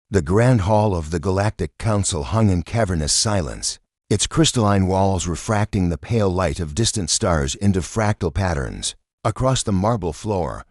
The grand hall of the Galactic Council hung in cavernous silence, its crystalline walls refracting the pale light of distant stars into fractal patterns. Across the marble floor,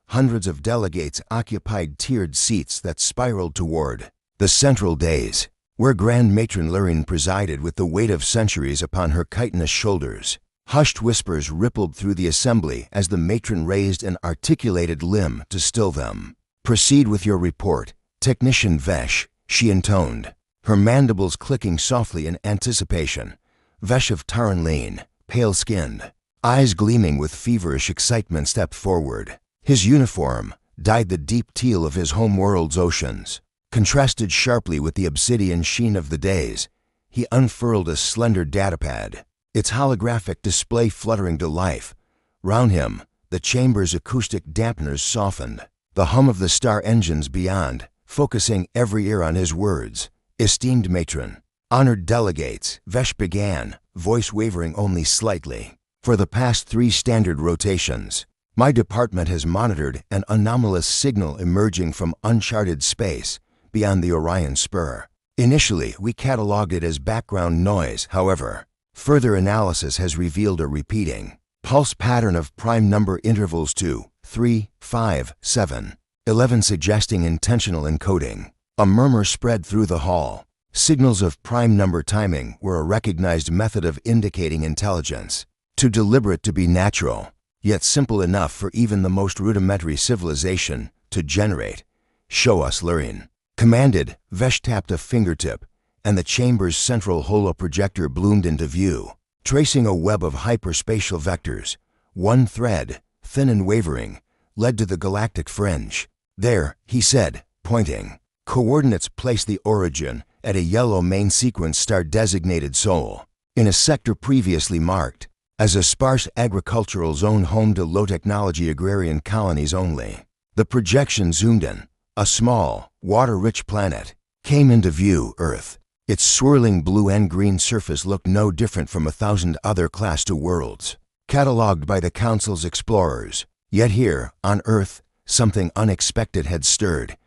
hundreds of delegates occupied tiered seats that spiraled toward the central dais, where Grand Matron Lurine presided with the weight of centuries upon her chitinous shoulders. Hushed whispers rippled through the assembly as the matron raised an articulated limb to still them. "Proceed with your report, Technician Vesh," she intoned, her mandibles clicking softly in anticipation. Vesh of Taranleen, pale-skinned, eyes gleaming with feverish excitement, stepped forward. His uniform, dyed the deep teal of his homeworld's oceans, contrasted sharply with the obsidian sheen of the days. He unfurled a slender datapad, its holographic display fluttering to life. Round him, the chamber's acoustic dampeners softened, the hum of the star engines beyond, focusing every ear on his words. "Esteemed matron, honored delegates," Vesh began, voice wavering only slightly. "For the past 3 standard rotations, my department has monitored an anomalous signal emerging from uncharted space beyond the Orion Spur. Initially, we cataloged it as background noise. However, further analysis has revealed a repeating pulse pattern of prime number intervals 2, 3, 5, 7, 11, suggesting intentional encoding." A murmur spread through the hall. Signals of prime number timing were a recognized method of indicating intelligence, too deliberate to be natural, yet simple enough for even the most rudimentary civilization to generate. "Show us, Lurine," commanded. Vesh tapped a fingertip, and the chamber's central holoprojector bloomed into view, tracing a web of hyperspatial vectors. One thread, thin and wavering, led to the galactic fringe. "There," he said, pointing. Coordinates place the origin at a yellow main sequence star-designated Sol, in a sector previously marked as a sparse agricultural zone home to low-technology agrarian colonies only. The projection zoomed in. A small, water-rich planet came into view. Earth. Its swirling blue and green surface looked no different from 1,000 other Class II worlds, catalogued by the Council's explorers. Yet here, on Earth, something unexpected had stirred.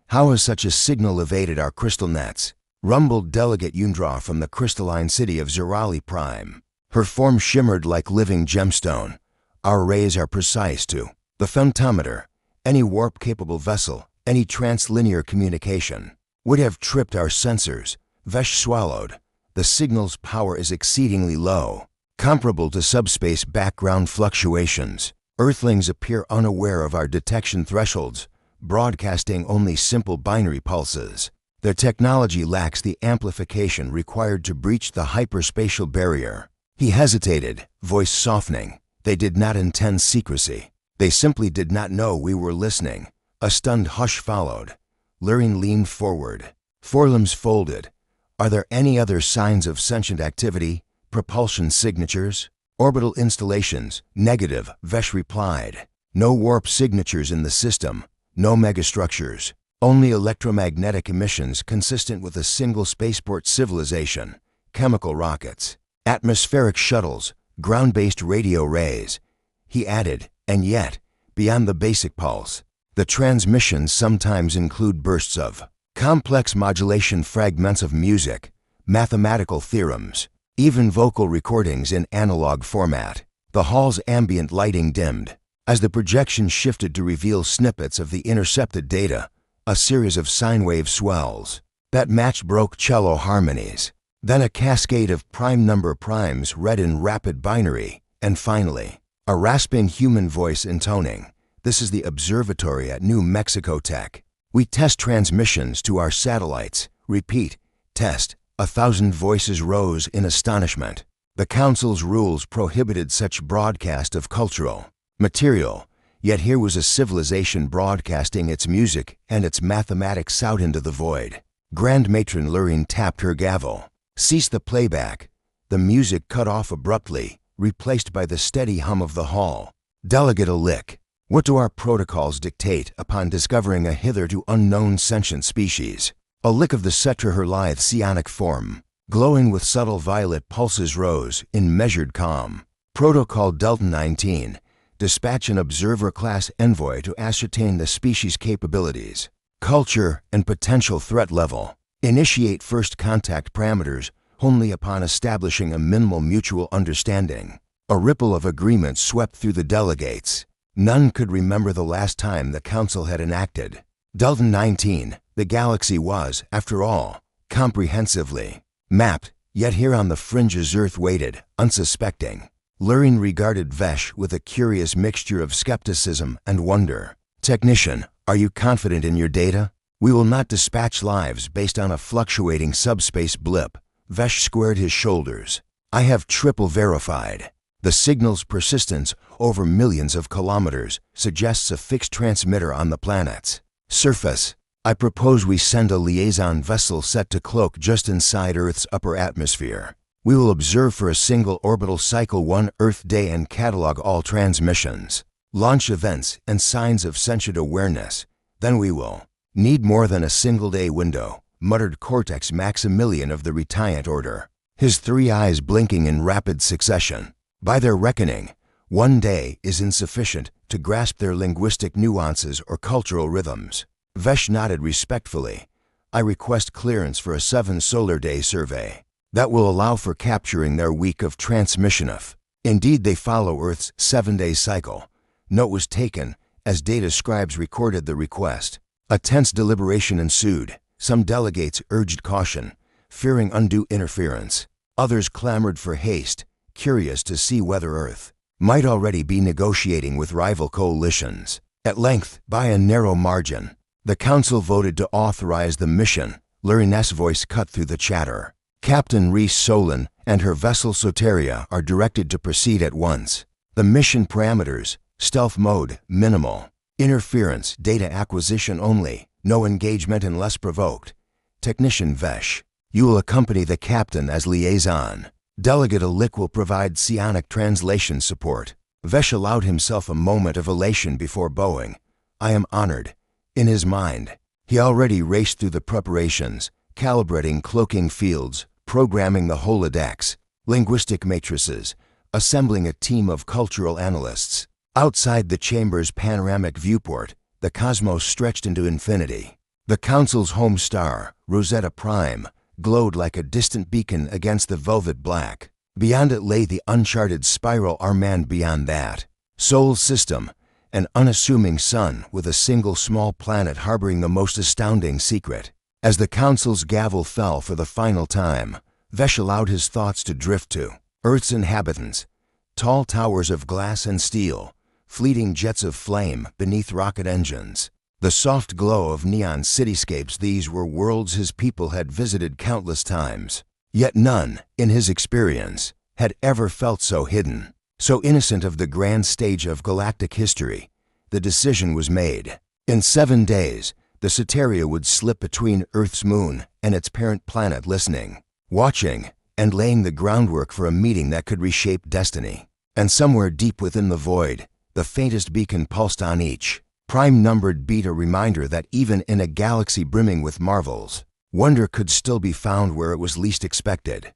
"How has such a signal evaded our crystal nets?" rumbled Delegate Yundra from the crystalline city of Zerali Prime. Her form shimmered like living gemstone. "Our rays are precise to the femtometer. Any warp-capable vessel, any translinear communication, would have tripped our sensors." Vesh swallowed. "The signal's power is exceedingly low, comparable to subspace background fluctuations. Earthlings appear unaware of our detection thresholds, broadcasting only simple binary pulses. Their technology lacks the amplification required to breach the hyperspatial barrier." He hesitated, voice softening. "They did not intend secrecy. They simply did not know we were listening." A stunned hush followed. Lurine leaned forward, forelimbs folded. "Are there any other signs of sentient activity? Propulsion signatures?" "Orbital installations, negative," Vesh replied. "No warp signatures in the system, no megastructures, only electromagnetic emissions consistent with a single spaceport civilization, chemical rockets, atmospheric shuttles, ground-based radio rays." He added, "And yet, beyond the basic pulse, the transmissions sometimes include bursts of complex modulation, fragments of music, mathematical theorems, even vocal recordings in analog format." The hall's ambient lighting dimmed as the projection shifted to reveal snippets of the intercepted data, a series of sine wave swells that matched Baroque cello harmonies, then a cascade of prime number primes read in rapid binary, and finally, a rasping human voice intoning, "This is the observatory at New Mexico Tech. We test transmissions to our satellites. Repeat, test." 1,000 voices rose in astonishment. The Council's rules prohibited such broadcast of cultural material, yet here was a civilization broadcasting its music and its mathematics out into the void. Grand Matron Lurine tapped her gavel. "Cease the playback." The music cut off abruptly, replaced by the steady hum of the hall. "Delegate Alick, what do our protocols dictate upon discovering a hitherto unknown sentient species?" A lick of the Cetra, her lithe psionic form, glowing with subtle violet pulses, rose in measured calm. "Protocol Delta 19, dispatch an observer-class envoy to ascertain the species' capabilities. Culture and potential threat level. Initiate first contact parameters only upon establishing a minimal mutual understanding. A ripple of agreement swept through the delegates. None could remember the last time the Council had enacted. Dalton 19, the galaxy was, after all, comprehensively mapped, yet here on the fringes Earth waited, unsuspecting. Lurin regarded Vesh with a curious mixture of skepticism and wonder. Technician, are you confident in your data? We will not dispatch lives based on a fluctuating subspace blip. Vesh squared his shoulders. I have triple verified. The signal's persistence over millions of kilometers suggests a fixed transmitter on the planet's surface. I propose we send a liaison vessel set to cloak just inside Earth's upper atmosphere. We will observe for a single orbital cycle 1 Earth day and catalog all transmissions. Launch events and signs of sentient awareness. Then we will need more than a single day window, muttered Cortex Maximilian of the Retiant Order, his 3 eyes blinking in rapid succession. By their reckoning, 1 day is insufficient to grasp their linguistic nuances or cultural rhythms. Vesh nodded respectfully. I request clearance for a 7 solar day survey. That will allow for capturing their week of transmission of. Indeed, they follow Earth's 7-day cycle. Note was taken as data scribes recorded the request. A tense deliberation ensued. Some delegates urged caution, fearing undue interference. Others clamored for haste, curious to see whether Earth might already be negotiating with rival coalitions. At length, by a narrow margin, the Council voted to authorize the mission. Lurin's voice cut through the chatter. Captain Reese Solon and her vessel Soteria are directed to proceed at once. The mission parameters: stealth mode, minimal. Interference, data acquisition only. No engagement unless provoked. Technician Vesh, you will accompany the captain as liaison. Delegate Alik will provide psionic translation support. Vesh allowed himself a moment of elation before bowing. I am honored. In his mind, he already raced through the preparations, calibrating cloaking fields, programming the holodeck, linguistic matrices, assembling a team of cultural analysts. Outside the chamber's panoramic viewport, the cosmos stretched into infinity. The Council's home star, Rosetta Prime, glowed like a distant beacon against the velvet black. Beyond it lay the uncharted spiral Armand. Beyond that, Sol System, an unassuming sun with a single small planet harboring the most astounding secret. As the Council's gavel fell for the final time, Vesh allowed his thoughts to drift to Earth's inhabitants. Tall towers of glass and steel, fleeting jets of flame beneath rocket engines. The soft glow of neon cityscapes. These were worlds his people had visited countless times. Yet none, in his experience, had ever felt so hidden, so innocent of the grand stage of galactic history. The decision was made. In 7 days, the Soteria would slip between Earth's moon and its parent planet, listening, watching, and laying the groundwork for a meeting that could reshape destiny. And somewhere deep within the void, the faintest beacon pulsed on each prime-numbered beat, a reminder that even in a galaxy brimming with marvels, wonder could still be found where it was least expected.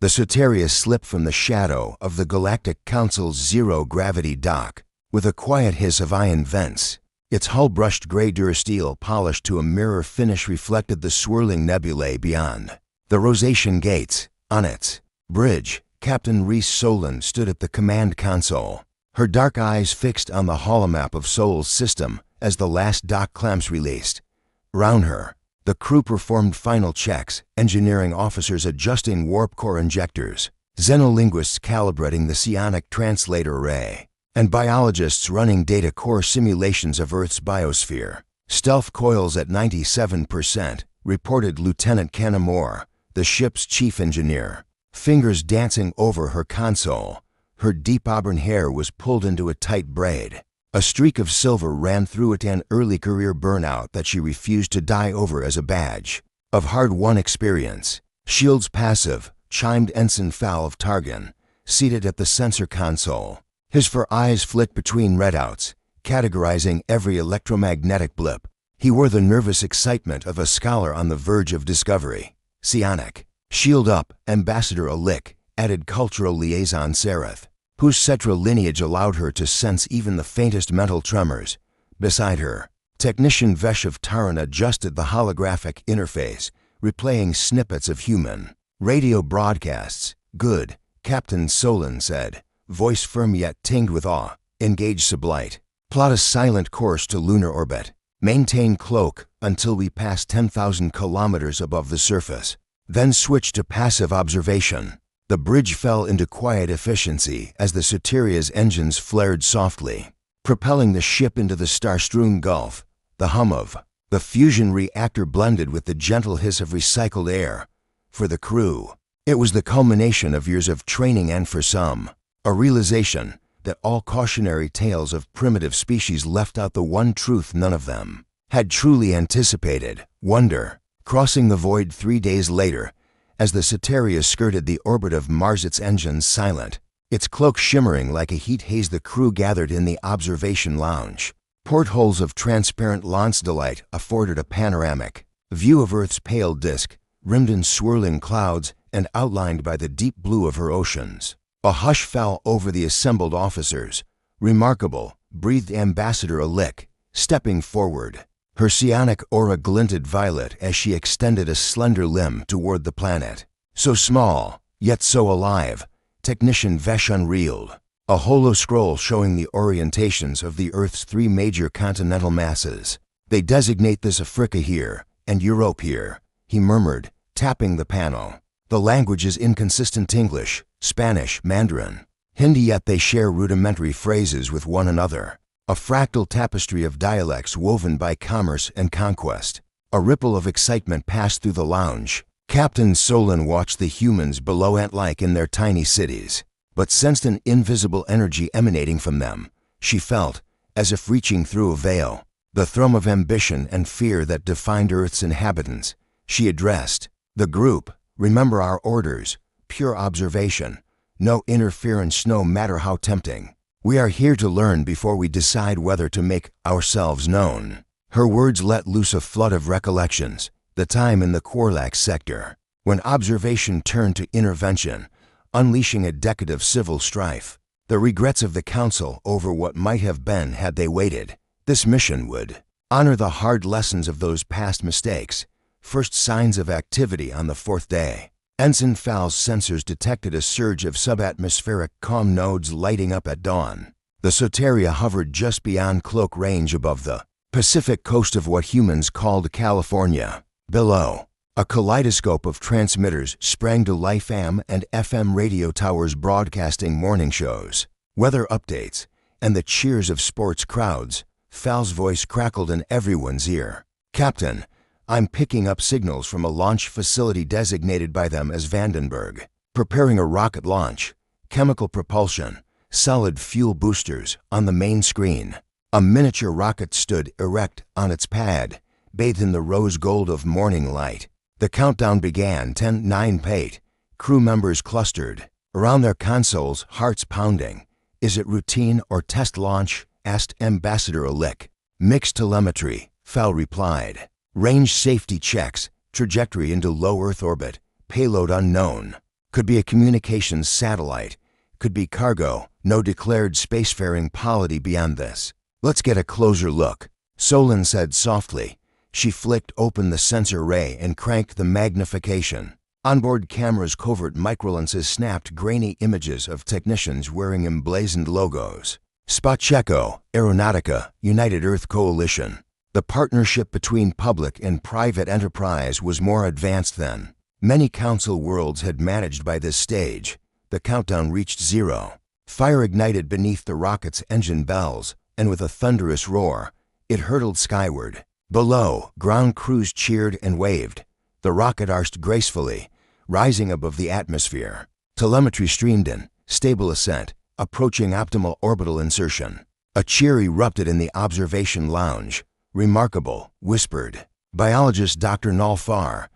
The Soteria slipped from the shadow of the Galactic Council's zero-gravity dock with a quiet hiss of ion vents. Its hull-brushed gray durasteel polished to a mirror finish reflected the swirling nebulae beyond. The Rosatian gates. On its bridge, Captain Reese Solon stood at the command console, her dark eyes fixed on the holomap of Sol's system as the last dock clamps released. Round her, the crew performed final checks, engineering officers adjusting warp core injectors, xenolinguists calibrating the psionic translator array, and biologists running data core simulations of Earth's biosphere. Stealth coils at 97%, reported Lieutenant Canamore, the ship's chief engineer, fingers dancing over her console. Her deep auburn hair was pulled into a tight braid. A streak of silver ran through it, an early career burnout that she refused to die over as a badge of hard-won experience. Shields passive, chimed Ensign Fowl of Targan, seated at the sensor console. His fur eyes flicked between readouts, categorizing every electromagnetic blip. He wore the nervous excitement of a scholar on the verge of discovery. Psionic. Shield up, Ambassador Alik, added cultural liaison Sereth, whose Cetra lineage allowed her to sense even the faintest mental tremors. Beside her, Technician Vesh of Taran adjusted the holographic interface, replaying snippets of human radio broadcasts. "Good," Captain Solon said, voice firm yet tinged with awe. "Engage sublight. Plot a silent course to lunar orbit. Maintain cloak until we pass 10,000 kilometers above the surface. Then switch to passive observation." The bridge fell into quiet efficiency as the Soteria's engines flared softly, propelling the ship into the star-strewn gulf. The hum of the fusion reactor blended with the gentle hiss of recycled air. For the crew, it was the culmination of years of training, and for some, a realization that all cautionary tales of primitive species left out the one truth none of them had truly anticipated: wonder. Crossing the void 3 days later, as the Soteria skirted the orbit of Mars, its engines silent, its cloak shimmering like a heat haze, the crew gathered in the observation lounge. Portholes of transparent lance-delight afforded a panoramic view of Earth's pale disk, rimmed in swirling clouds and outlined by the deep blue of her oceans. A hush fell over the assembled officers. "Remarkable," breathed Ambassador Alick, stepping forward. Her psionic aura glinted violet as she extended a slender limb toward the planet. "So small, yet so alive." Technician Vesh unreeled, a holo-scroll showing the orientations of the Earth's 3 major continental masses. "They designate this Africa here, and Europe here," he murmured, tapping the panel. "The language is inconsistent: English, Spanish, Mandarin, Hindi, yet they share rudimentary phrases with one another. A fractal tapestry of dialects woven by commerce and conquest." A ripple of excitement passed through the lounge. Captain Solon watched the humans below, ant-like in their tiny cities, but sensed an invisible energy emanating from them. She felt, as if reaching through a veil, the thrum of ambition and fear that defined Earth's inhabitants. She addressed the group. "Remember our orders: pure observation, no interference, no matter how tempting. We are here to learn before we decide whether to make ourselves known." Her words let loose a flood of recollections. The time in the Quarlax sector, when observation turned to intervention, unleashing a decade of civil strife. The regrets of the Council over what might have been had they waited. This mission would honor the hard lessons of those past mistakes. First signs of activity on the 4th day. Ensign Fowl's sensors detected a surge of subatmospheric comm nodes lighting up at dawn. The Soteria hovered just beyond cloak range above the Pacific coast of what humans called California. Below, a kaleidoscope of transmitters sprang to life: AM and FM radio towers broadcasting morning shows, weather updates, and the cheers of sports crowds. Fowl's voice crackled in everyone's ear. "Captain, I'm picking up signals from a launch facility designated by them as Vandenberg. Preparing a rocket launch. Chemical propulsion, solid fuel boosters on the main screen." A miniature rocket stood erect on its pad, bathed in the rose gold of morning light. The countdown began. 10, 9, 8. Crew members clustered around their consoles, hearts pounding. "Is it routine or test launch?" asked Ambassador Alick. "Mixed telemetry," Fowl replied. "Range safety checks, trajectory into low Earth orbit, payload unknown. Could be a communications satellite, could be cargo, no declared spacefaring polity beyond this." "Let's get a closer look," Solon said softly. She flicked open the sensor array and cranked the magnification. Onboard cameras' covert microlenses snapped grainy images of technicians wearing emblazoned logos. Spatcheco, Aeronautica, United Earth Coalition. The partnership between public and private enterprise was more advanced than many Council worlds had managed by this stage. The countdown reached 0. Fire ignited beneath the rocket's engine bells, and with a thunderous roar, it hurtled skyward. Below, ground crews cheered and waved. The rocket arched gracefully, rising above the atmosphere. Telemetry streamed in, stable ascent, approaching optimal orbital insertion. A cheer erupted in the observation lounge. "Remarkable," whispered biologist Dr. Nalfar.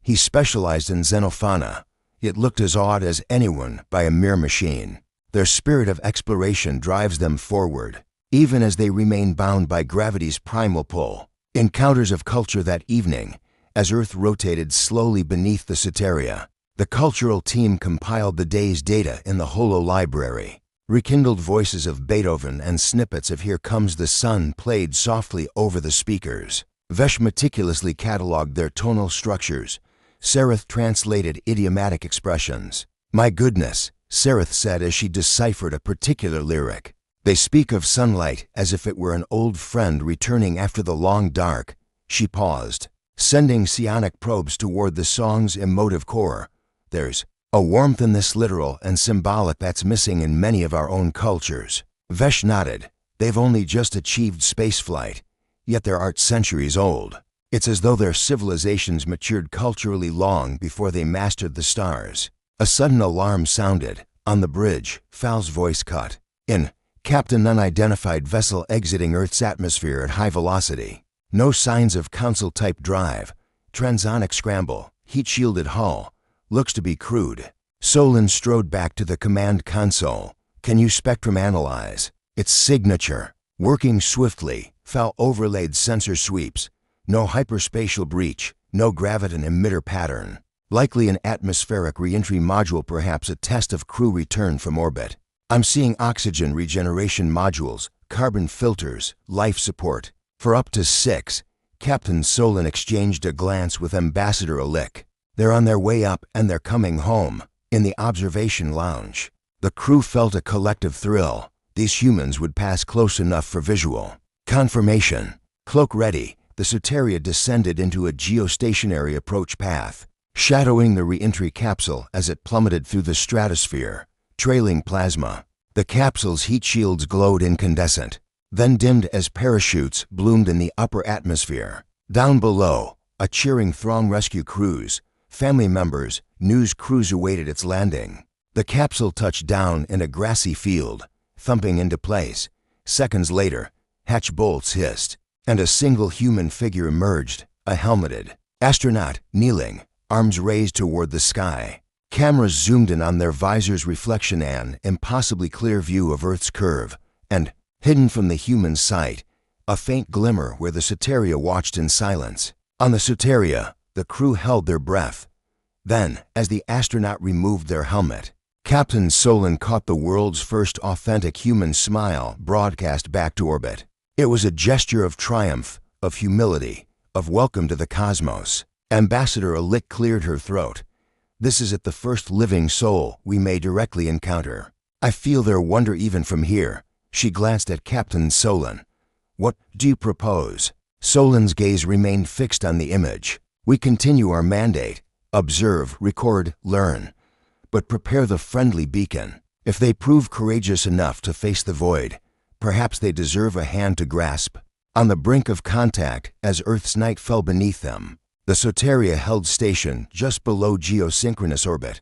He specialized in xenofauna. It looked as odd as anyone by a mere machine. Their spirit of exploration drives them forward, even as they remain bound by gravity's primal pull. Encounters of culture that evening, as Earth rotated slowly beneath the Soteria. The cultural team compiled the day's data in the Holo Library. Rekindled voices of Beethoven and snippets of Here Comes the Sun played softly over the speakers. Vesh meticulously catalogued their tonal structures. Sarith translated idiomatic expressions. "My goodness," Sarith said as she deciphered a particular lyric. "They speak of sunlight as if it were an old friend returning after the long dark." She paused, sending psionic probes toward the song's emotive core. "There's a warmth in this literal and symbolic that's missing in many of our own cultures." Vesh nodded. "They've only just achieved spaceflight, yet their art's centuries old. It's as though their civilizations matured culturally long before they mastered the stars." A sudden alarm sounded. On the bridge, Fal's voice cut. "In, Captain, unidentified vessel exiting Earth's atmosphere at high velocity. No signs of Council-type drive. Transonic scramble. Heat-shielded hull. Looks to be crude." Solon strode back to the command console. "Can you spectrum analyze?" "Its signature." Working swiftly, Fal overlaid sensor sweeps. No hyperspatial breach. No graviton emitter pattern. Likely an atmospheric reentry module, perhaps a test of crew return from orbit. "I'm seeing oxygen regeneration modules, carbon filters, life support. For up to 6. Captain Solon exchanged a glance with Ambassador Alick. "They're on their way up and they're coming home." In the observation lounge, the crew felt a collective thrill. These humans would pass close enough for visual confirmation. Cloak ready, the Soteria descended into a geostationary approach path, shadowing the re-entry capsule as it plummeted through the stratosphere, trailing plasma. The capsule's heat shields glowed incandescent, then dimmed as parachutes bloomed in the upper atmosphere. Down below, a cheering throng rescue crews, family members, news crews awaited its landing. The capsule touched down in a grassy field, thumping into place. Seconds later, hatch bolts hissed, and a single human figure emerged, a helmeted astronaut, kneeling, arms raised toward the sky. Cameras zoomed in on their visors' reflection, an impossibly clear view of Earth's curve, and, hidden from the human sight, a faint glimmer where the Soteria watched in silence. On the Soteria, the crew held their breath. Then, as the astronaut removed their helmet, Captain Solon caught the world's first authentic human smile broadcast back to orbit. It was a gesture of triumph, of humility, of welcome to the cosmos. Ambassador Alick cleared her throat. "This is it, the first living soul we may directly encounter. I feel their wonder even from here." She glanced at Captain Solon. "What do you propose?" Solon's gaze remained fixed on the image. "We continue our mandate. Observe, record, learn. But prepare the friendly beacon. If they prove courageous enough to face the void, perhaps they deserve a hand to grasp." On the brink of contact, as Earth's night fell beneath them, the Soteria held station just below geosynchronous orbit.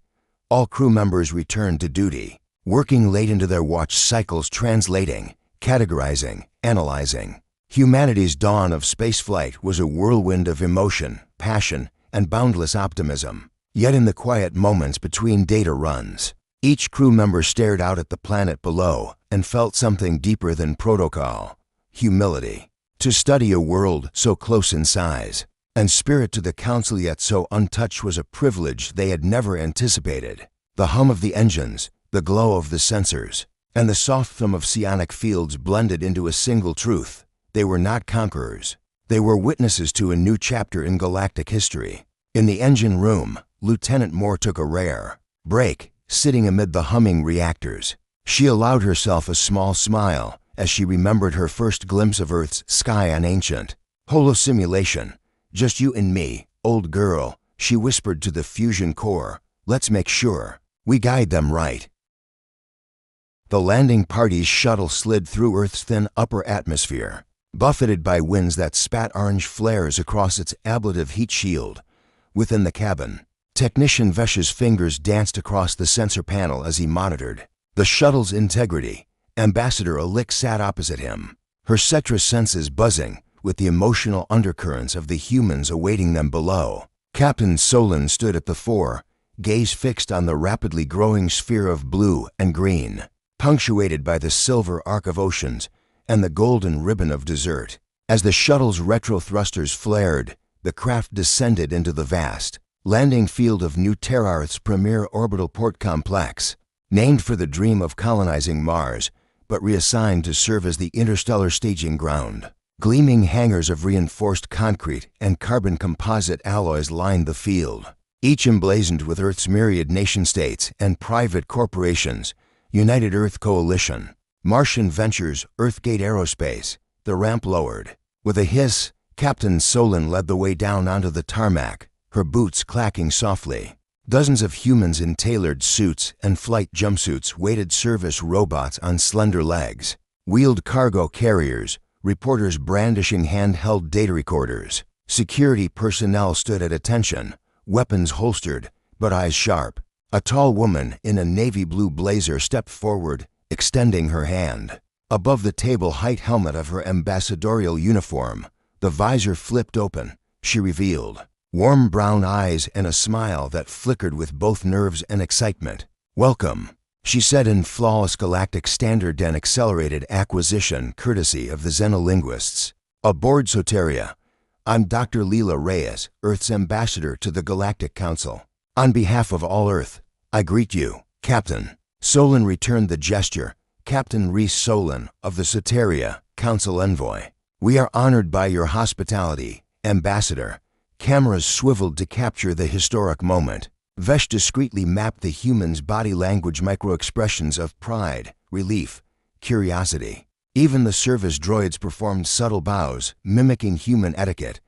All crew members returned to duty, working late into their watch cycles, translating, categorizing, analyzing. Humanity's dawn of spaceflight was a whirlwind of emotion, passion, and boundless optimism. Yet in the quiet moments between data runs, each crew member stared out at the planet below and felt something deeper than protocol: humility. To study a world so close in size and spirit to the Council yet so untouched was a privilege they had never anticipated. The hum of the engines, the glow of the sensors, and the soft thrum of psionic fields blended into a single truth. They were not conquerors. They were witnesses to a new chapter in galactic history. In the engine room, Lieutenant Moore took a rare break, sitting amid the humming reactors. She allowed herself a small smile as she remembered her first glimpse of Earth's sky on Ancient. "Holosimulation. Just you and me, old girl," she whispered to the fusion core. "Let's make sure we guide them right." The landing party's shuttle slid through Earth's thin upper atmosphere, buffeted by winds that spat orange flares across its ablative heat shield. Within the cabin, Technician Vesh's fingers danced across the sensor panel as he monitored the shuttle's integrity. Ambassador Alick sat opposite him, her Cetra senses buzzing with the emotional undercurrents of the humans awaiting them below. Captain Solon stood at the fore, gaze fixed on the rapidly growing sphere of blue and green, punctuated by the silver arc of oceans and the golden ribbon of desert. As the shuttle's retro thrusters flared, the craft descended into the vast landing field of New Terra, Earth's premier orbital port complex. named for the dream of colonizing Mars, but reassigned to serve as the interstellar staging ground. Gleaming hangars of reinforced concrete and carbon composite alloys lined the field, each emblazoned with Earth's myriad nation-states and private corporations. United Earth Coalition, Martian Ventures, Earthgate Aerospace. The ramp lowered. With a hiss, Captain Solon led the way down onto the tarmac, her boots clacking softly. Dozens of humans in tailored suits and flight jumpsuits waited service robots on slender legs. Wheeled cargo carriers, reporters brandishing handheld data recorders. Security personnel stood at attention, weapons holstered, but eyes sharp. A tall woman in a navy blue blazer stepped forward, extending her hand. Above the table height helmet of her ambassadorial uniform, the visor flipped open, she revealed warm brown eyes and a smile that flickered with both nerves and excitement. "Welcome," she said in flawless Galactic standard and accelerated acquisition courtesy of the xenolinguists. "Aboard Soteria. I'm Dr. Leela Reyes, Earth's ambassador to the Galactic Council. On behalf of all Earth, I greet you, Captain." Solon returned the gesture. "Captain Reese Solon of the Soteria, Council Envoy. We are honored by your hospitality, Ambassador." Cameras swiveled to capture the historic moment. Vesh discreetly mapped the human's body language micro-expressions of pride, relief, curiosity. Even the service droids performed subtle bows, mimicking human etiquette.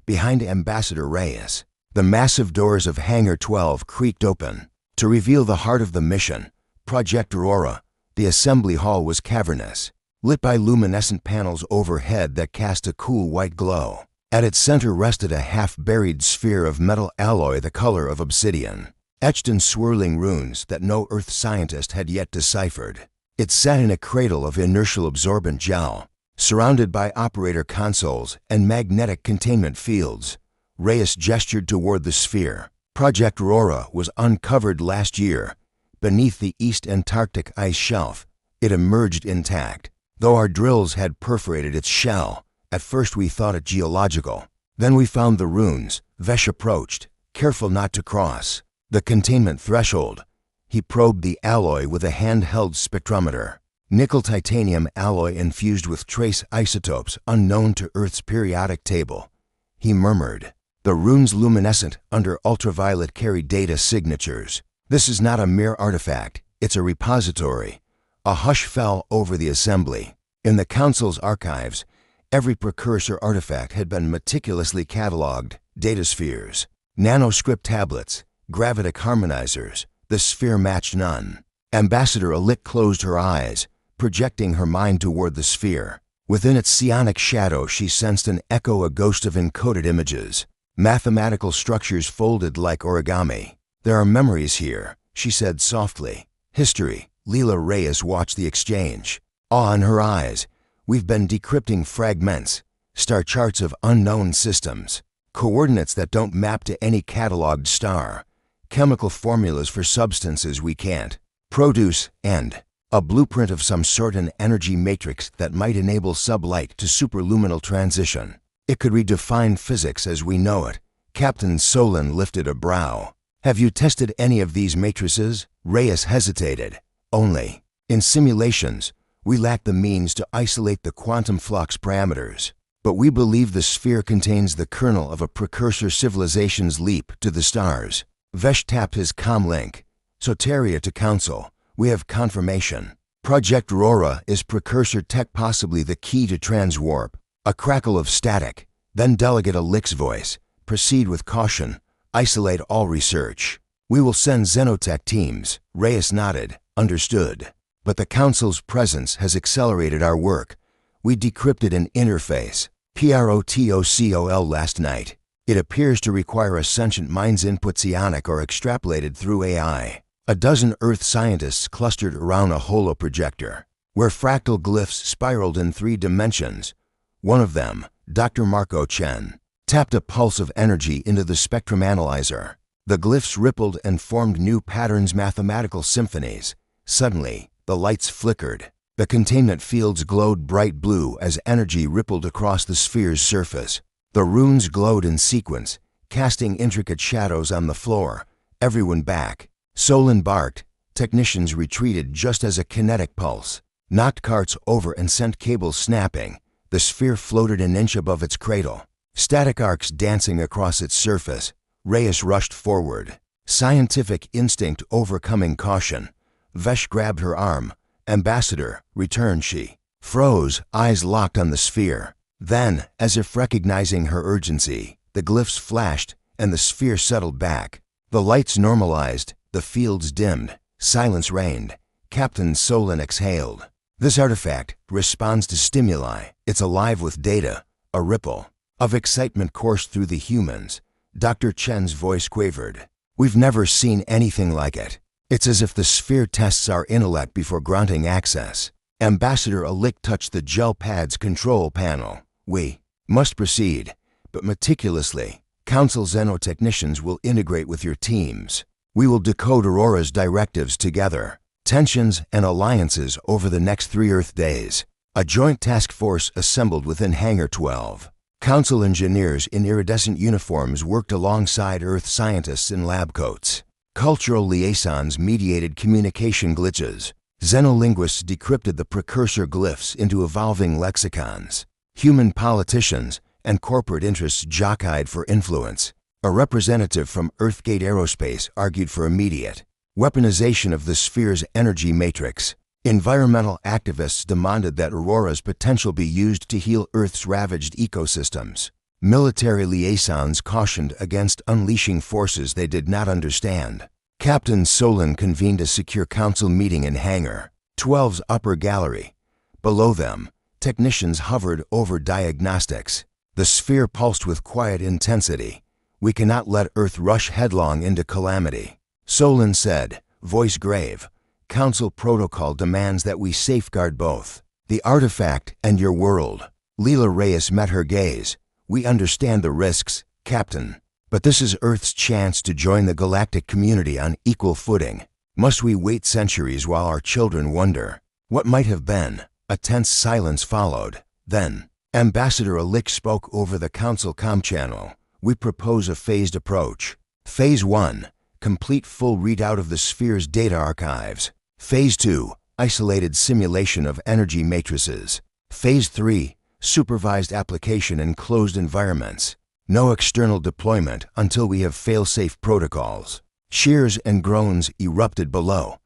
Behind Ambassador Reyes, the massive doors of Hangar 12 creaked open. To reveal the heart of the mission, Project Aurora, the assembly hall was cavernous, lit by luminescent panels overhead that cast a cool white glow. At its center rested a half-buried sphere of metal alloy the color of obsidian, etched in swirling runes that no Earth scientist had yet deciphered. It sat in a cradle of inertial absorbent gel, surrounded by operator consoles and magnetic containment fields. Reyes gestured toward the sphere. Project Aurora was uncovered last year. Beneath the East Antarctic ice shelf, it emerged intact. Though our drills had perforated its shell, at first we thought it geological. Then we found the runes. Vesh approached, careful not to cross the containment threshold. He probed the alloy with a handheld spectrometer. Nickel-titanium alloy infused with trace isotopes unknown to Earth's periodic table. He murmured. The runes luminescent under ultraviolet carry data signatures. "This is not a mere artifact, it's a repository." A hush fell over the assembly. In the Council's archives, every precursor artifact had been meticulously cataloged. Dataspheres, nanoscript tablets, gravitic harmonizers. The sphere matched none. Ambassador Alit closed her eyes, projecting her mind toward the sphere. Within its psionic shadow she sensed an echo, a ghost of encoded images. Mathematical structures folded like origami. "There are memories here," she said softly. "History." Leela Reyes watched the exchange, awe in her eyes. "We've been decrypting fragments, star charts of unknown systems, coordinates that don't map to any cataloged star, chemical formulas for substances we can't produce, and a blueprint of some sort, an energy matrix that might enable sublight to superluminal transition. It could redefine physics as we know it." Captain Solon lifted a brow. "Have you tested any of these matrices?" Reyes hesitated. "Only in simulations. We lack the means to isolate the quantum flux parameters. But we believe the sphere contains the kernel of a precursor civilization's leap to the stars." Vesh tapped his comlink. "Soteria to Council. We have confirmation. Project Aurora is precursor tech, possibly the key to transwarp." A crackle of static. Then Delegate Alik's voice. "Proceed with caution. Isolate all research. We will send xenotech teams." Reyes nodded. "Understood. But the Council's presence has accelerated our work. We decrypted an interface, protocol, last night. It appears to require a sentient mind's input, psionic or extrapolated through AI. A dozen Earth scientists clustered around a holoprojector, where fractal glyphs spiraled in 3 dimensions. One of them, Dr. Marco Chen, tapped a pulse of energy into the spectrum analyzer. The glyphs rippled and formed new patterns, mathematical symphonies. Suddenly, the lights flickered. The containment fields glowed bright blue as energy rippled across the sphere's surface. The runes glowed in sequence, casting intricate shadows on the floor. Everyone back. Solon barked. Technicians retreated just as a kinetic pulse knocked carts over and sent cables snapping. The sphere floated an inch above its cradle, static arcs dancing across its surface. Reyes rushed forward, scientific instinct overcoming caution. Vesh grabbed her arm. "Ambassador," returned she. Froze, eyes locked on the sphere. Then, as if recognizing her urgency, the glyphs flashed, and the sphere settled back. The lights normalized, the fields dimmed, silence reigned. Captain Solon exhaled. "This artifact responds to stimuli. It's alive with data." A ripple of excitement coursed through the humans. Dr. Chen's voice quavered. "We've never seen anything like it. It's as if the sphere tests our intellect before granting access." Ambassador Alik touched the gel pad's control panel. "We must proceed, but meticulously. Council xenotechnicians will integrate with your teams. We will decode Aurora's directives together. Tensions and alliances over the next 3 Earth days." A joint task force assembled within Hangar 12. Council engineers in iridescent uniforms worked alongside Earth scientists in lab coats. Cultural liaisons mediated communication glitches. Xenolinguists decrypted the precursor glyphs into evolving lexicons. Human politicians and corporate interests jockeyed for influence. A representative from Earthgate Aerospace argued for immediate weaponization of the sphere's energy matrix. Environmental activists demanded that Aurora's potential be used to heal Earth's ravaged ecosystems. Military liaisons cautioned against unleashing forces they did not understand. Captain Solon convened a secure council meeting in Hangar 12's upper gallery. Below them, technicians hovered over diagnostics. The sphere pulsed with quiet intensity. "We cannot let Earth rush headlong into calamity," Solon said, voice grave. "Council protocol demands that we safeguard both the artifact and your world." Leela Reyes met her gaze. "We understand the risks, Captain, but this is Earth's chance to join the galactic community on equal footing. Must we wait centuries while our children wonder what might have been?" A tense silence followed. Then, Ambassador Alik spoke over the Council comm channel. "We propose a phased approach. Phase 1, complete full readout of the sphere's data archives. Phase 2, isolated simulation of energy matrices. Phase 3, supervised application in closed environments. No external deployment until we have fail-safe protocols." Cheers and groans erupted below.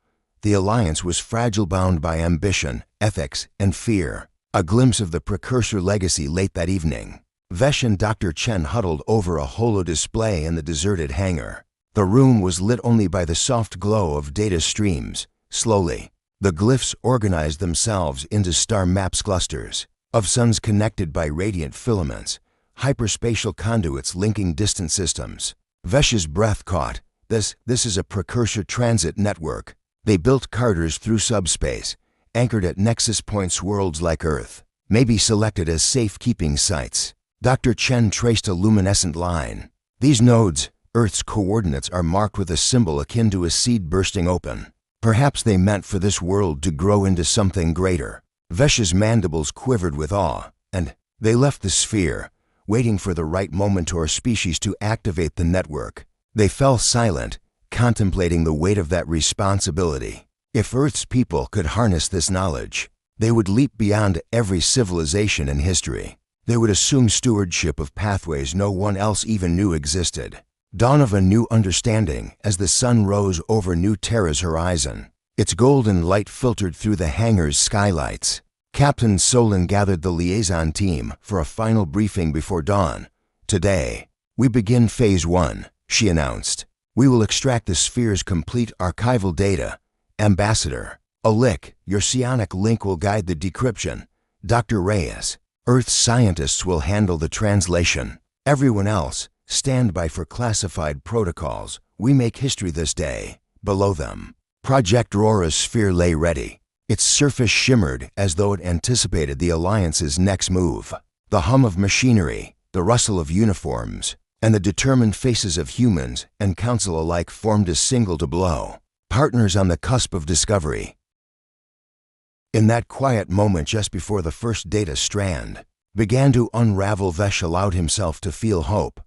The alliance was fragile, bound by ambition, ethics, and fear. A glimpse of the precursor legacy late that evening. Vesh and Dr. Chen huddled over a holo display in the deserted hangar. The room was lit only by the soft glow of data streams. Slowly, the glyphs organized themselves into star maps, clusters of suns connected by radiant filaments, hyperspatial conduits linking distant systems. Vesh's breath caught. This is a precursor transit network. They built carters through subspace, anchored at nexus points worlds like Earth, may be selected as safekeeping sites. Dr. Chen traced a luminescent line. "These nodes, Earth's coordinates, are marked with a symbol akin to a seed bursting open. Perhaps they meant for this world to grow into something greater." Vesh's mandibles quivered with awe, and they left the sphere, waiting for the right moment or species to activate the network. They fell silent, contemplating the weight of that responsibility. If Earth's people could harness this knowledge, they would leap beyond every civilization in history. They would assume stewardship of pathways no one else even knew existed. Dawn of a new understanding as the sun rose over New Terra's horizon. Its golden light filtered through the hangar's skylights. Captain Solon gathered the liaison team for a final briefing before dawn. "Today, we begin Phase 1, she announced. "We will extract the sphere's complete archival data. Ambassador Alik, your psionic link will guide the decryption. Dr. Reyes, Earth scientists will handle the translation. Everyone else, stand by for classified protocols. We make history this day." Below them, Project Aurora's sphere lay ready. Its surface shimmered as though it anticipated the Alliance's next move. The hum of machinery, the rustle of uniforms, and the determined faces of humans and Council alike formed a single tableau. Partners on the cusp of discovery. In that quiet moment just before the first data strand began to unravel, Vesh allowed himself to feel hope.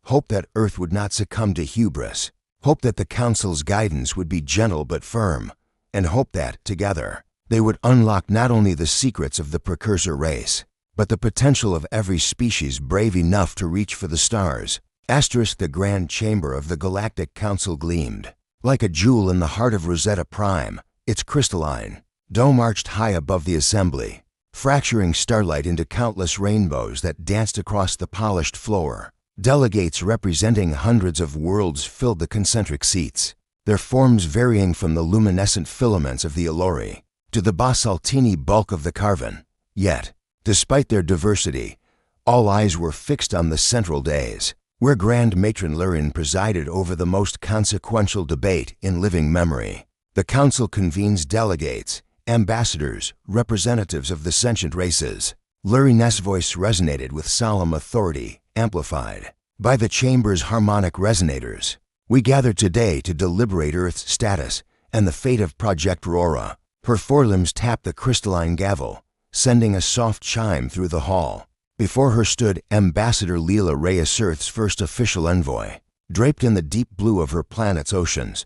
Hope that Earth would not succumb to hubris. Hope that the Council's guidance would be gentle but firm, and hope that, together, they would unlock not only the secrets of the precursor race, but the potential of every species brave enough to reach for the stars. The grand chamber of the Galactic Council gleamed. Like a jewel in the heart of Rosetta Prime, its crystalline dome arched high above the assembly, fracturing starlight into countless rainbows that danced across the polished floor. Delegates representing hundreds of worlds filled the concentric seats, their forms varying from the luminescent filaments of the Allori to the basaltine bulk of the Carven. Yet, despite their diversity, all eyes were fixed on the central days, where Grand Matron Lurin presided over the most consequential debate in living memory. The Council convenes delegates, ambassadors, representatives of the sentient races. Lurin's voice resonated with solemn authority, amplified by the chamber's harmonic resonators. We gather today to deliberate Earth's status and the fate of Project Aurora. Her forelimbs tapped the crystalline gavel, sending a soft chime through the hall. Before her stood Ambassador Leela Reyes, Earth's first official envoy, draped in the deep blue of her planet's oceans.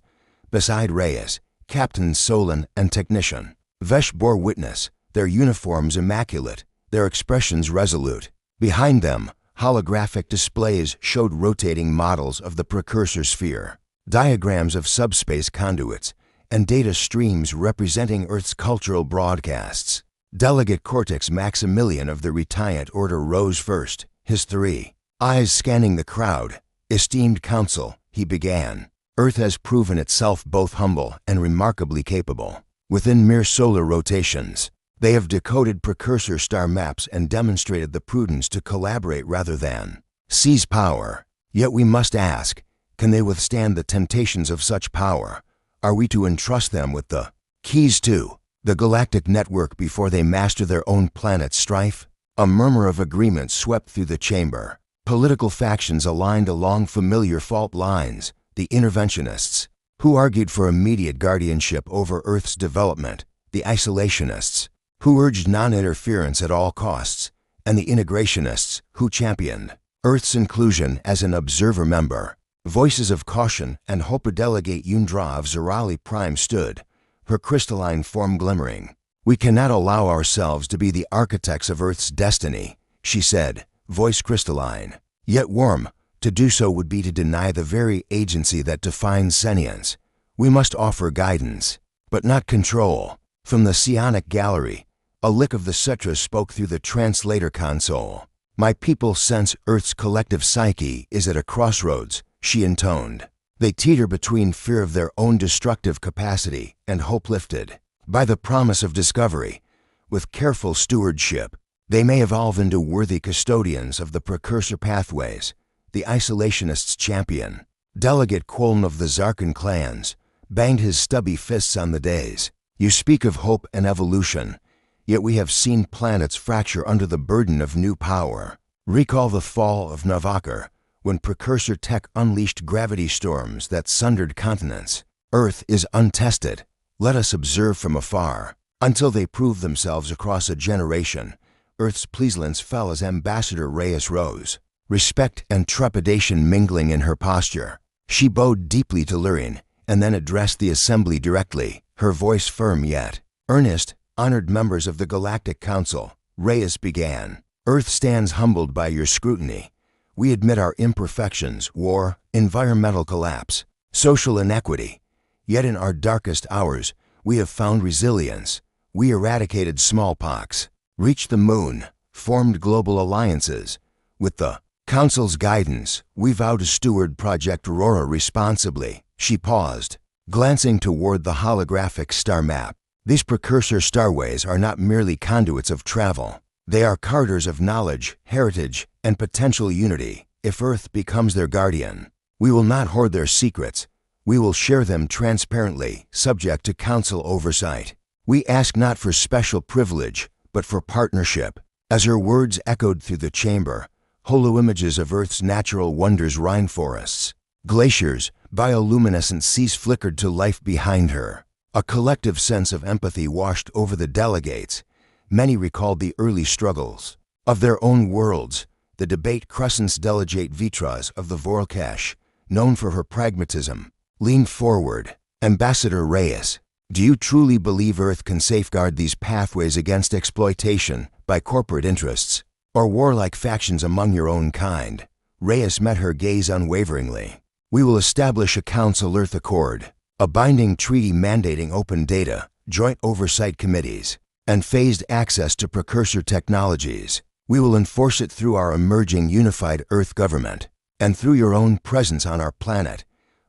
Beside Reyes, Captains Solon and Technician Vesh bore witness, their uniforms immaculate, their expressions resolute. Behind them, holographic displays showed rotating models of the precursor sphere, diagrams of subspace conduits, and data streams representing Earth's cultural broadcasts. Delegate Cortex Maximilian of the Retiant Order rose first, his 3 eyes scanning the crowd. Esteemed Council, he began. Earth has proven itself both humble and remarkably capable. Within mere solar rotations, they have decoded precursor star maps and demonstrated the prudence to collaborate rather than seize power. Yet we must ask, can they withstand the temptations of such power? Are we to entrust them with the keys to the galactic network before they master their own planet's strife? A murmur of agreement swept through the chamber. Political factions aligned along familiar fault lines. The interventionists, who argued for immediate guardianship over Earth's development, the isolationists, who urged non-interference at all costs, and the integrationists, who championed Earth's inclusion as an observer member. Voices of caution and hope. Delegate Yundra of Zerali Prime stood, her crystalline form glimmering. We cannot allow ourselves to be the architects of Earth's destiny, she said, voice crystalline, yet warm. To do so would be to deny the very agency that defines sentience. We must offer guidance, but not control. From the psionic gallery, a lick of the Cetra spoke through the translator console. My people sense Earth's collective psyche is at a crossroads, she intoned. They teeter between fear of their own destructive capacity and hope lifted by the promise of discovery. With careful stewardship, they may evolve into worthy custodians of the precursor pathways. The isolationists' champion, Delegate Quoln of the Zarkan clans, banged his stubby fists on the dais. You speak of hope and evolution, yet we have seen planets fracture under the burden of new power. Recall the fall of Navakar, when precursor tech unleashed gravity storms that sundered continents. Earth is untested. Let us observe from afar. Until they prove themselves across a generation, Earth's pleaselance fell as Ambassador Reyes rose, respect and trepidation mingling in her posture. She bowed deeply to Lurin, and then addressed the assembly directly, her voice firm yet earnest. Honored members of the Galactic Council, Reyes began. Earth stands humbled by your scrutiny. We admit our imperfections, war, environmental collapse, social inequity. Yet in our darkest hours, we have found resilience. We eradicated smallpox, reached the moon, formed global alliances. With the Council's guidance, we vow to steward Project Aurora responsibly. She paused, glancing toward the holographic star map. These precursor starways are not merely conduits of travel. They are carters of knowledge, heritage, and potential unity. If Earth becomes their guardian, we will not hoard their secrets. We will share them transparently, subject to Council oversight. We ask not for special privilege, but for partnership. As her words echoed through the chamber, holoimages of Earth's natural wonders, rainforests, glaciers, bioluminescent seas flickered to life behind her. A collective sense of empathy washed over the delegates. Many recalled the early struggles of their own worlds. The debate Crescent's delegate Vitras of the Voralkesh, known for her pragmatism, leaned forward. Ambassador Reyes, do you truly believe Earth can safeguard these pathways against exploitation by corporate interests or warlike factions among your own kind? Reyes met her gaze unwaveringly. We will establish a Council Earth Accord, a binding treaty mandating open data, joint oversight committees, and phased access to precursor technologies. We will enforce it through our emerging unified Earth government and through your own presence on our planet.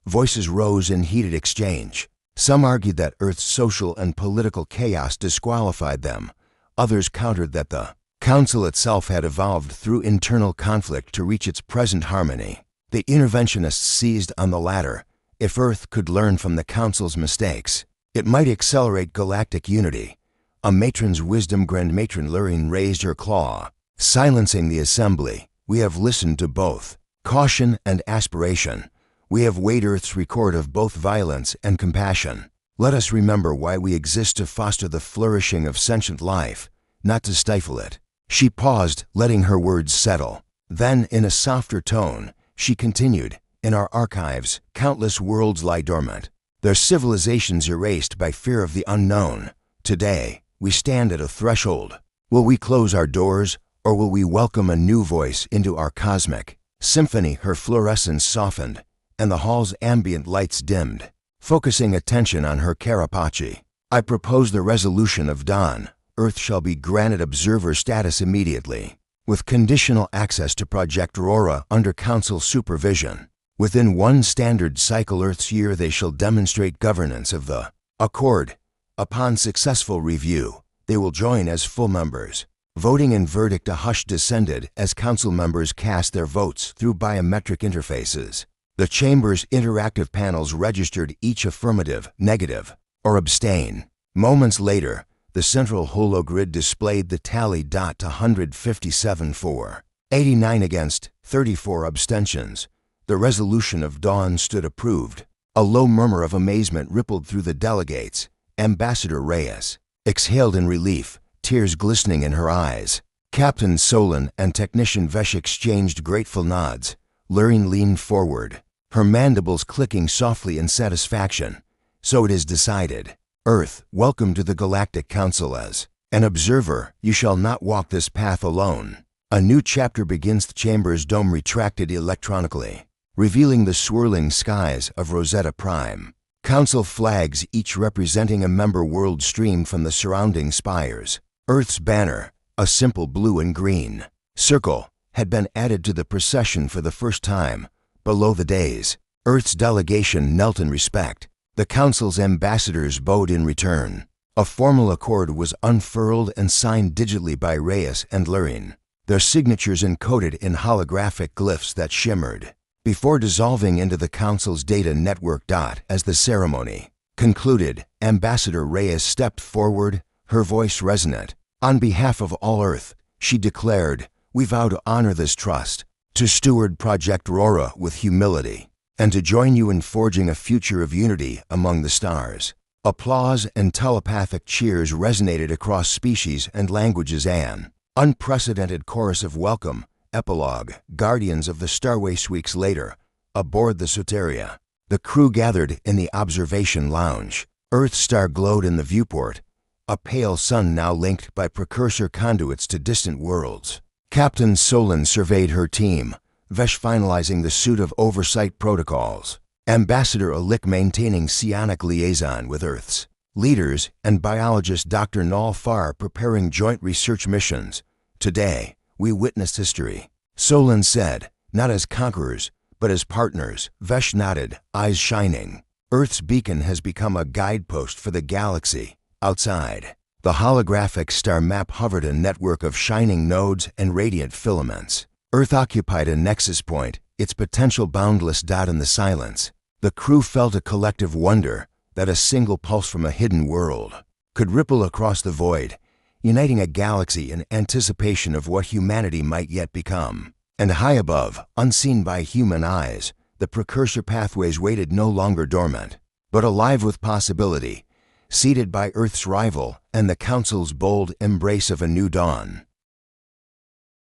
Voices rose in heated exchange. Some argued that Earth's social and political chaos disqualified them. Others countered that the Council itself had evolved through internal conflict to reach its present harmony. The interventionists seized on the latter. If Earth could learn from the Council's mistakes, it might accelerate galactic unity. A matron's wisdom. Grand Matron Lurine raised her claw. Silencing the assembly, we have listened to both caution and aspiration. We have weighed Earth's record of both violence and compassion. Let us remember why we exist: to foster the flourishing of sentient life, not to stifle it. She paused, letting her words settle. Then, in a softer tone, she continued, in our archives, countless worlds lie dormant, their civilizations erased by fear of the unknown. Today, we stand at a threshold. Will we close our doors, or will we welcome a new voice into our cosmic symphony? Her fluorescence softened, and the hall's ambient lights dimmed. Focusing attention on her carapace, I propose the resolution of dawn. Earth shall be granted observer status immediately, with conditional access to Project Aurora under Council supervision. Within one standard cycle Earth's year they shall demonstrate governance of the Accord. Upon successful review, they will join as full members. Voting in verdict. A hush descended as Council members cast their votes through biometric interfaces. The Chamber's interactive panels registered each affirmative, negative, or abstain. Moments later, the central hologrid displayed the tally. 157 for, 89 against, 34 abstentions. The resolution of dawn stood approved. A low murmur of amazement rippled through the delegates. Ambassador Reyes exhaled in relief, tears glistening in her eyes. Captain Solon and Technician Vesh exchanged grateful nods. Lurine leaned forward, her mandibles clicking softly in satisfaction. So it is decided. Earth, welcome to the Galactic Council. As an observer, you shall not walk this path alone. A new chapter begins. The Chamber's dome retracted electronically, revealing the swirling skies of Rosetta Prime. Council flags, each representing a member world, streamed from the surrounding spires. Earth's banner, a simple blue and green circle, had been added to the procession for the first time. Below the dais, Earth's delegation knelt in respect. The Council's ambassadors bowed in return. A formal accord was unfurled and signed digitally by Reyes and Lurine, their signatures encoded in holographic glyphs that shimmered before dissolving into the Council's data network. As the ceremony concluded, Ambassador Reyes stepped forward, her voice resonant. On behalf of all Earth, she declared, we vow to honor this trust, to steward Project Aurora with humility, and to join you in forging a future of unity among the stars. Applause and telepathic cheers resonated across species and languages. An unprecedented chorus of welcome. Epilogue. Guardians of the Starways. Weeks later, aboard the Soteria, the crew gathered in the observation lounge. Earth's star glowed in the viewport, a pale sun now linked by precursor conduits to distant worlds. Captain Solon surveyed her team, Vesh finalizing the suite of oversight protocols, Ambassador Alik maintaining psionic liaison with Earth's leaders, and biologist Dr. Nal Far preparing joint research missions. Today, we witnessed history, Solon said, not as conquerors, but as partners. Vesh nodded, eyes shining. Earth's beacon has become a guidepost for the galaxy. Outside, the holographic star map hovered, a network of shining nodes and radiant filaments. Earth occupied a nexus point, its potential boundless. In the silence, the crew felt a collective wonder that a single pulse from a hidden world could ripple across the void, uniting a galaxy in anticipation of what humanity might yet become. And high above, unseen by human eyes, the precursor pathways waited, no longer dormant, but alive with possibility, seated by Earth's rival and the Council's bold embrace of a new dawn.